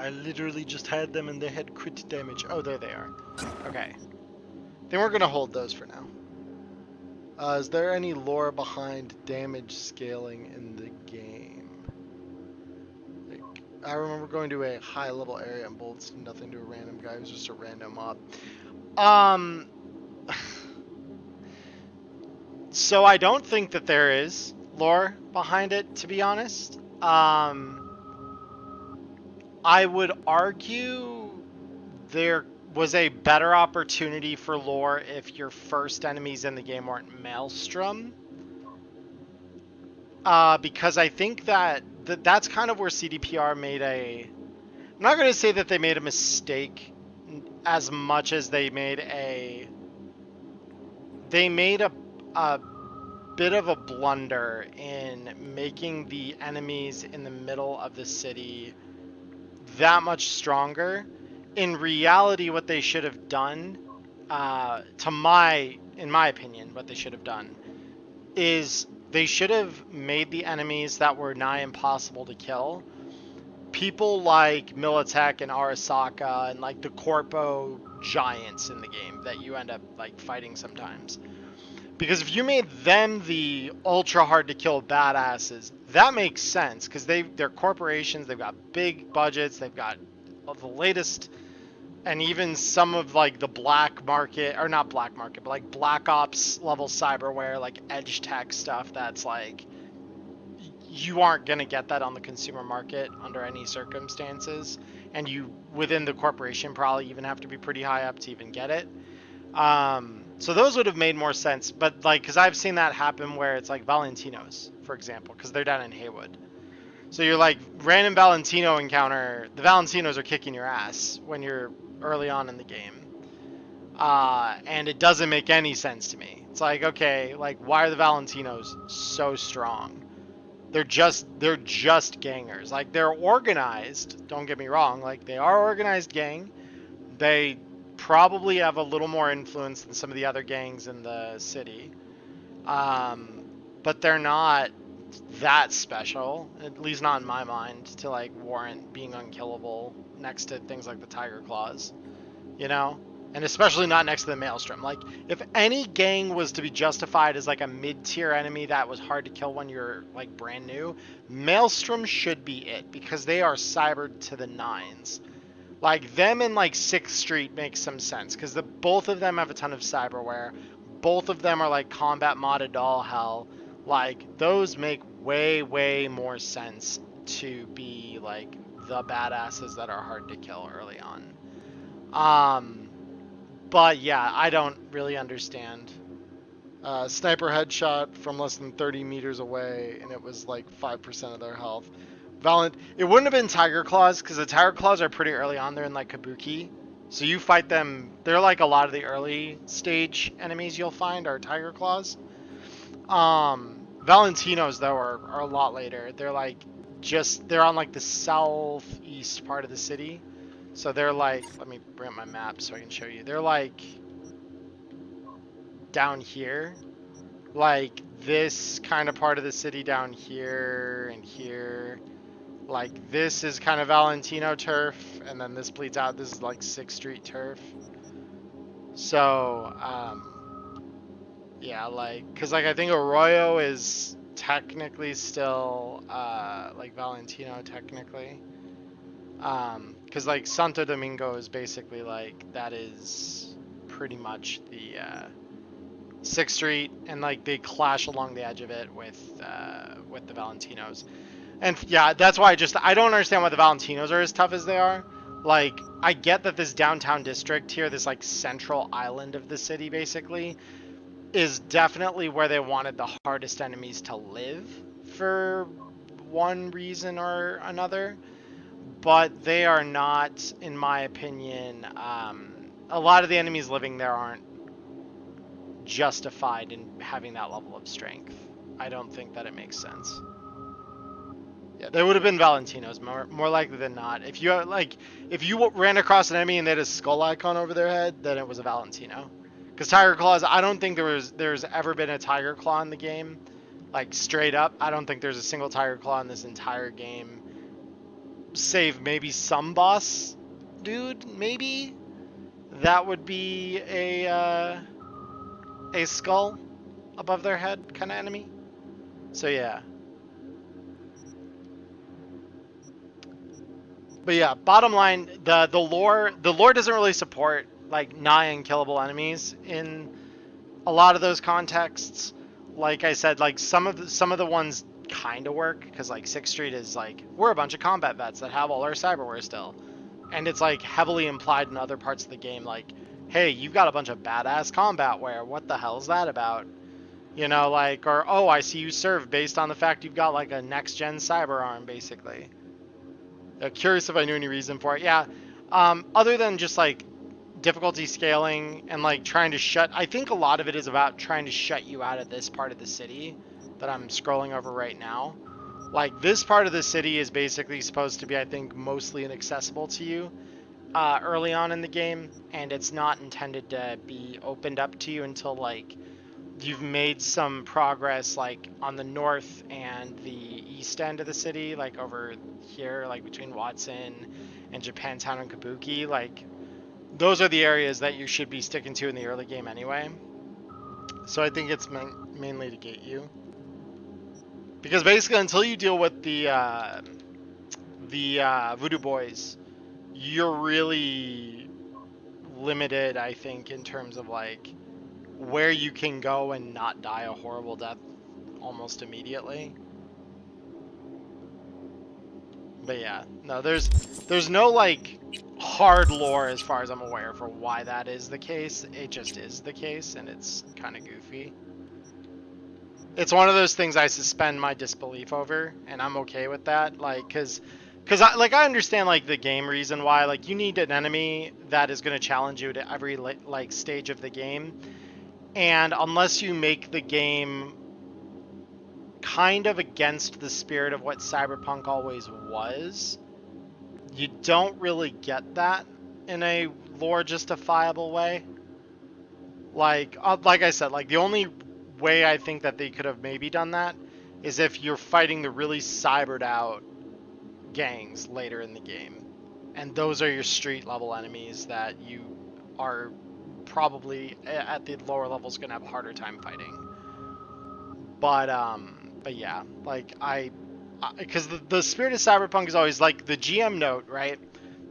I literally just had them and they had crit damage. Oh, there they are. Okay. Then we're gonna hold those for now. Is there any lore behind damage scaling in the game? Like, I remember going to a high level area and bullets nothing to a random guy who's just a random mob. So I don't think that there is lore behind it, to be honest. I would argue there was a better opportunity for lore if your first enemies in the game weren't Maelstrom. Because I think that's kind of where CDPR made a... I'm not going to say that they made a mistake as much as they made a... They made a bit of a blunder in making the enemies in the middle of the city that much stronger. In reality, what they should have done, in my opinion, what they should have done is they should have made the enemies that were nigh impossible to kill people like Militech and Arasaka and like the Corpo giants in the game that you end up like fighting sometimes. Because if you made them the ultra hard to kill badasses, that makes sense because they're corporations, they've got big budgets, they've got the latest, and even some of like the black market, or not black market, but like Black Ops level cyberware, like edge tech stuff that's like, you aren't going to get that on the consumer market under any circumstances. And you, within the corporation, probably even have to be pretty high up to even get it. So those would have made more sense, but like, because I've seen that happen where it's like Valentinos, for example, because they're down in Haywood. So you're like, random Valentino encounter, the Valentinos are kicking your ass when you're early on in the game. And it doesn't make any sense to me. It's like, okay, like, why are the Valentinos so strong? They're just gangers. Like, they're organized, don't get me wrong, like, they are organized gang. They probably have a little more influence than some of the other gangs in the city. But they're not that special, at least not in my mind, to like warrant being unkillable next to things like the Tiger Claws, you know? And especially not next to the Maelstrom. Like, if any gang was to be justified as like a mid-tier enemy that was hard to kill when you're like brand new, Maelstrom should be it, because they are cybered to the nines. Like, them and like 6th Street makes some sense, because both of them have a ton of cyberware. Both of them are like combat modded all hell. Like, those make way, way more sense to be like the badasses that are hard to kill early on. But yeah, I don't really understand. Sniper headshot from less than 30 meters away, and it was like 5% of their health. It wouldn't have been Tiger Claws, because the Tiger Claws are pretty early on. They're in like Kabuki. So you fight them, they're like a lot of the early stage enemies you'll find are Tiger Claws. Valentinos, though, are a lot later. They're like, they're on like the southeast part of the city. So they're like, let me bring up my map so I can show you. They're like down here. Like this kind of part of the city down here and here. Like, this is kind of Valentino turf, and then this bleeds out. This is like 6th Street turf. So, yeah, like, because like I think Arroyo is technically still like Valentino technically. Because like Santo Domingo is basically like, that is pretty much the 6th Street, and like they clash along the edge of it with the Valentinos. And yeah, that's why I don't understand why the Valentinos are as tough as they are. Like, I get that this downtown district here, this like central island of the city basically, is definitely where they wanted the hardest enemies to live for one reason or another. But they are not, in my opinion, a lot of the enemies living there aren't justified in having that level of strength. I don't think that it makes sense. Yeah, they would have been Valentinos more likely than not. If you ran across an enemy and they had a skull icon over their head, then it was a Valentino. Because Tiger Claws, I don't think there's ever been a Tiger Claw in the game. Like, straight up, I don't think there's a single Tiger Claw in this entire game save maybe some boss dude, maybe. That would be a skull above their head kind of enemy. So yeah. But yeah, bottom line, the lore doesn't really support like nigh unkillable enemies in a lot of those contexts. Like I said, like some of the ones kind of work because like Sixth Street is like we're a bunch of combat vets that have all our cyberware still, and it's like heavily implied in other parts of the game, like, hey, you've got a bunch of badass combat wear. What the hell's that about? You know, like, or oh, I see you serve based on the fact you've got like a next gen cyber arm, basically. Curious if I knew any reason for it. Yeah. Other than just like difficulty scaling and like trying to shut, I think a lot of it is about trying to shut you out of this part of the city that I'm scrolling over right now. Like this part of the city is basically supposed to be, I think, mostly inaccessible to you early on in the game, and it's not intended to be opened up to you until like you've made some progress like on the north and the east end of the city, like over here, like between Watson and Japantown and Kabuki. Like those are the areas that you should be sticking to in the early game anyway. So I think it's mainly to get you, because basically until you deal with the voodoo boys, you're really limited, I think, in terms of like where you can go and not die a horrible death almost immediately. But yeah, no, there's no like hard lore as far as I'm aware for why that is the case. It just is the case, and it's kind of goofy. It's one of those things I suspend my disbelief over, and I'm okay with that. Like, cause I understand like the game reason why, like, you need an enemy that is going to challenge you at every like stage of the game, and unless you make the game kind of against the spirit of what Cyberpunk always was, you don't really get that in a lore justifiable way. Like I said, like the only way I think that they could have maybe done that is if you're fighting the really cybered out gangs later in the game, and those are your street level enemies that you are probably at the lower levels gonna have a harder time fighting. But yeah, like because the spirit of Cyberpunk is always like the GM note, right?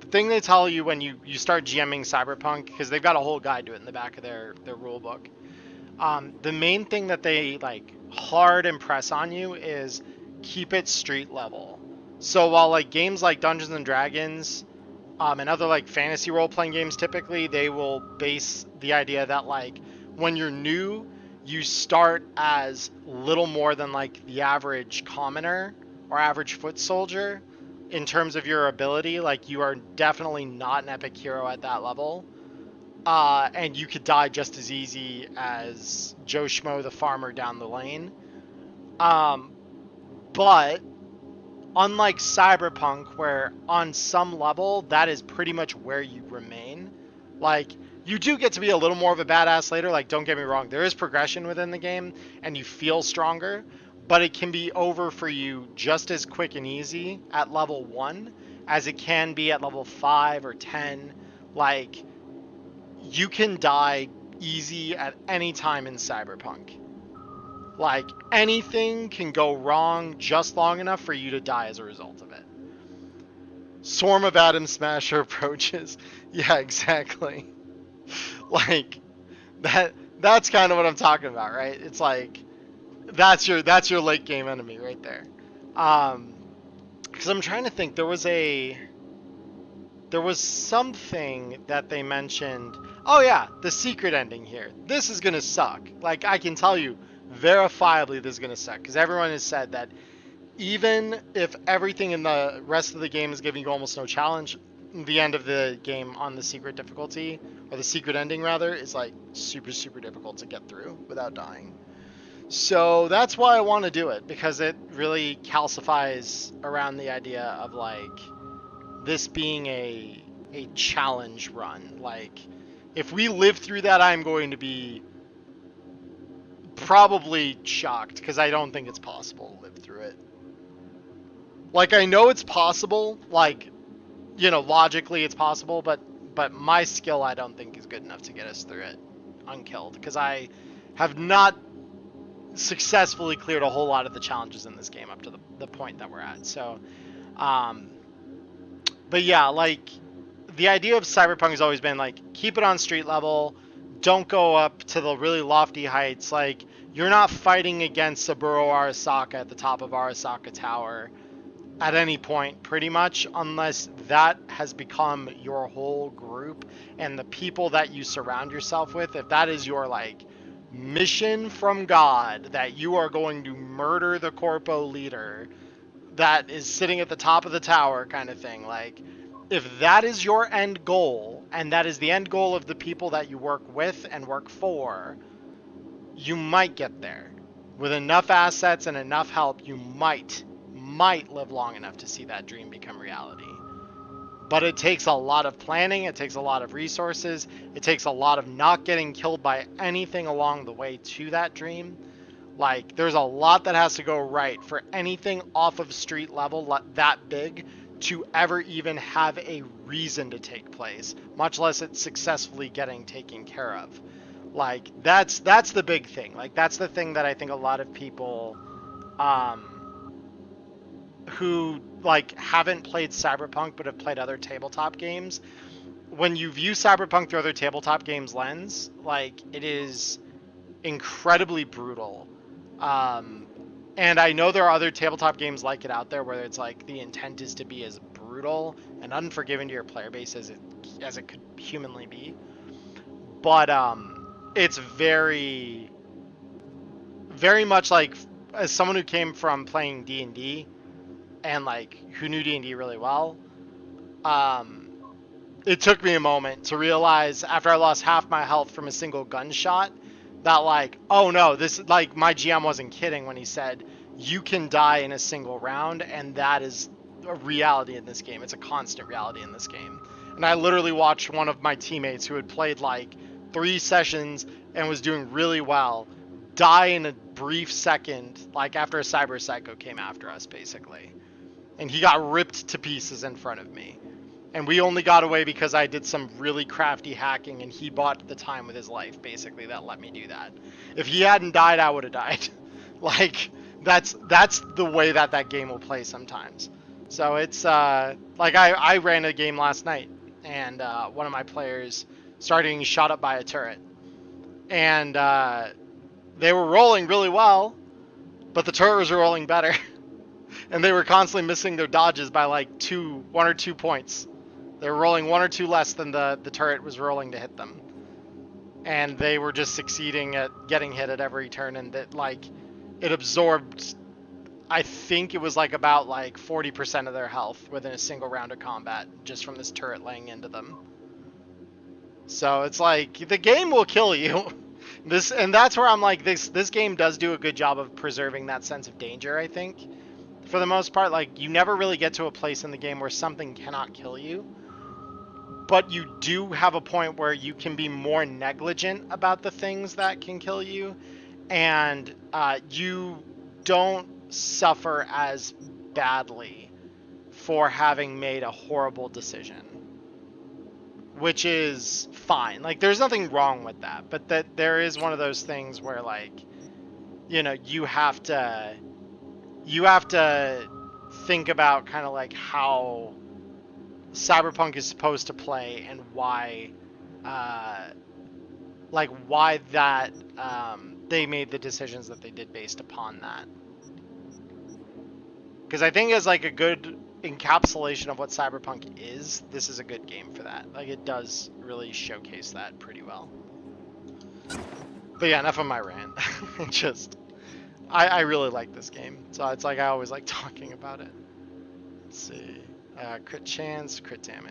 The thing they tell you when you start GMing Cyberpunk, because they've got a whole guide to it in the back of their rule book. The main thing that they like hard impress on you is keep it street level. So while like games like Dungeons and Dragons, and other like fantasy role playing games, typically they will base the idea that like when you're new, you start as little more than like the average commoner or average foot soldier in terms of your ability. Like you are definitely not an epic hero at that level. And you could die just as easy as Joe Schmo the farmer down the lane. Um, but unlike Cyberpunk, where on some level that is pretty much where you remain, like you do get to be a little more of a badass later. Like, don't get me wrong, there is progression within the game, and you feel stronger, but it can be over for you just as quick and easy at level 1 as it can be at level 5 or 10. Like, you can die easy at any time in Cyberpunk. Like, anything can go wrong just long enough for you to die as a result of it. Swarm of Atom Smasher approaches. Yeah, exactly. Like, that's kind of what I'm talking about, right? It's like that's your late game enemy right there. Because I'm trying to think, there was something that they mentioned. Oh yeah, the secret ending here. This is gonna suck. Like, I can tell you verifiably this is gonna suck, because everyone has said that even if everything in the rest of the game is giving you almost no challenge, the end of the game on the secret difficulty, or the secret ending rather, is like super difficult to get through without dying. So that's why I want to do it, because it really calcifies around the idea of like this being a challenge run. Like, if we live through that, I'm going to be probably shocked, because I don't think it's possible to live through it. Like, I know it's possible, like, you know, logically it's possible, but my skill I don't think is good enough to get us through it unkilled, because I have not successfully cleared a whole lot of the challenges in this game up to the point that we're at. So, but yeah, like, the idea of Cyberpunk has always been, like, keep it on street level, don't go up to the really lofty heights. Like, you're not fighting against Saburo Arasaka at the top of Arasaka Tower at any point, pretty much, unless that has become your whole group and the people that you surround yourself with. If that is your, like, mission from God, that you are going to murder the corpo leader that is sitting at the top of the tower, kind of thing. Like, if that is your end goal, and that is the end goal of the people that you work with and work for, you might get there. With enough assets and enough help, you might live long enough to see that dream become reality. But it takes a lot of planning, it takes a lot of resources, it takes a lot of not getting killed by anything along the way to that dream. Like, there's a lot that has to go right for anything off of street level that big to ever even have a reason to take place, much less it successfully getting taken care of. Like, that's the big thing. Like, that's the thing that I think a lot of people who, like, haven't played Cyberpunk but have played other tabletop games, when you view Cyberpunk through other tabletop games lens, like, it is incredibly brutal. And I know there are other tabletop games like it out there where it's like the intent is to be as brutal and unforgiving to your player base as it could humanly be. But it's very, very much like, as someone who came from playing D&D and like who knew D&D really well, it took me a moment to realize after I lost half my health from a single gunshot that, like, oh no, this, like, my GM wasn't kidding when he said you can die in a single round, and that is a reality in this game. It's a constant reality in this game. And I literally watched one of my teammates who had played like 3 sessions and was doing really well die in a brief second, like after a cyber psycho came after us, basically. And he got ripped to pieces in front of me. And we only got away because I did some really crafty hacking and he bought the time with his life, basically, that let me do that. If he hadn't died, I would have died. Like, that's the way that game will play sometimes. So it's, like, I ran a game last night, and one of my players started getting shot up by a turret. And they were rolling really well, but the turret was rolling better. And they were constantly missing their dodges by like 1 or 2 points. They were rolling 1 or 2 less than the turret was rolling to hit them. And they were just succeeding at getting hit at every turn, and that, like, it absorbed, I think it was like about like 40% of their health within a single round of combat just from this turret laying into them. So it's like, the game will kill you. And that's where I'm like, this game does do a good job of preserving that sense of danger, I think. For the most part, like, you never really get to a place in the game where something cannot kill you. But you do have a point where you can be more negligent about the things that can kill you. And you don't suffer as badly for having made a horrible decision. Which is fine. Like, there's nothing wrong with that. But that there is one of those things where, like, you know, you have to think about kind of like how Cyberpunk is supposed to play and why that they made the decisions that they did based upon that. Because I think as like a good encapsulation of what Cyberpunk is, this is a good game for that. Like, it does really showcase that pretty well. But yeah, enough of my rant. I really like this game, so it's like I always like talking about it. Let's see. Crit chance, crit damage.